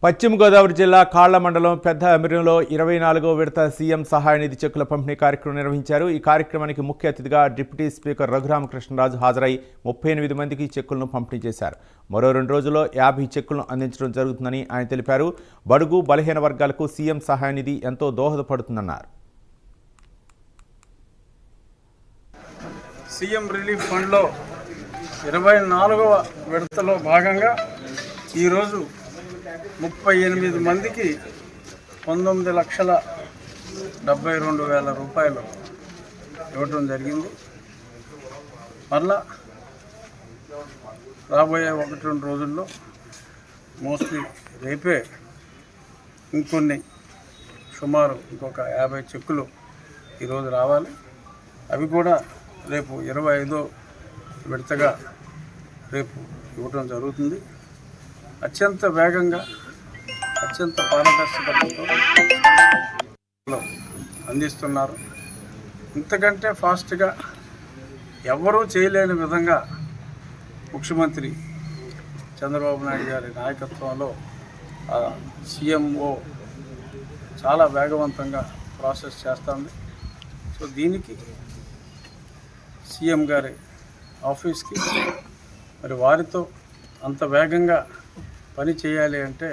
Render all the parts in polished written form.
పశ్చిమ గోదావరి జిల్లా కాళ్ల మండలం పెద్ద అమిరంలో 24వ విడత సీఎం సహాయ నిధి చెక్కుల పంపిణీ కార్యక్రమం నిర్వహించారు. ఈ కార్యక్రమానికి ముఖ్య అతిథిగా డిప్యూటీ స్పీకర్ రఘురామకృష్ణరాజు హాజరై 38 మందికి చెక్కులను పంపిణీ చేశారు. మరో 2 రోజుల్లో 50 చెక్కులను అందించడం జరుగుతుందని ఆయన తెలిపారు. బడుగు బలహీన వర్గాలకు సీఎం సహాయ నిధి ఎంతో దోహదపడుతుందన్నారు. సీఎం రిలీఫ్ ఫండ్లో 24వ విడతలో భాగంగా ఈరోజు 38 మందికి 19,72,000 రూపాయలు ఇవ్వటం జరిగింది. మరలా రాబోయే 1-2 రోజుల్లో మోస్ట్లీ రేపే ఇంకొన్ని సుమారు ఇంకొక 50 చెక్కులు ఈరోజు రావాలి. అవి కూడా రేపు 25వ విడతగా రేపు ఇవ్వటం జరుగుతుంది. అత్యంత వేగంగా అత్యంత పారదర్శకతతో అందిస్తున్నారు. ఇంతకంటే ఫాస్ట్గా ఎవరూ చేయలేని విధంగా ముఖ్యమంత్రి చంద్రబాబు నాయుడు గారి నాయకత్వంలో సీఎంఓ చాలా వేగవంతంగా ప్రాసెస్ చేస్తుంది. సో దీనికి సీఎం గారి ఆఫీస్కి మరి వారితో అంత వేగంగా పని చేయాలి అంటే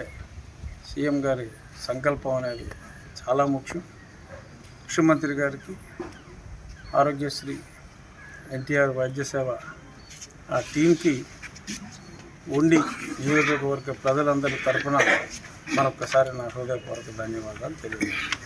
సీఎం గారి సంకల్పం అనేది చాలా ముఖ్యం. ముఖ్యమంత్రి గారికి ఆరోగ్యశ్రీ ఎన్టీఆర్ వైద్య సేవ ఆ టీంకి ఉండి నియోజకవర్గ ప్రజలందరి తరఫున మరొకసారి నా హృదయపూర్వక ధన్యవాదాలు తెలియజేస్తాను.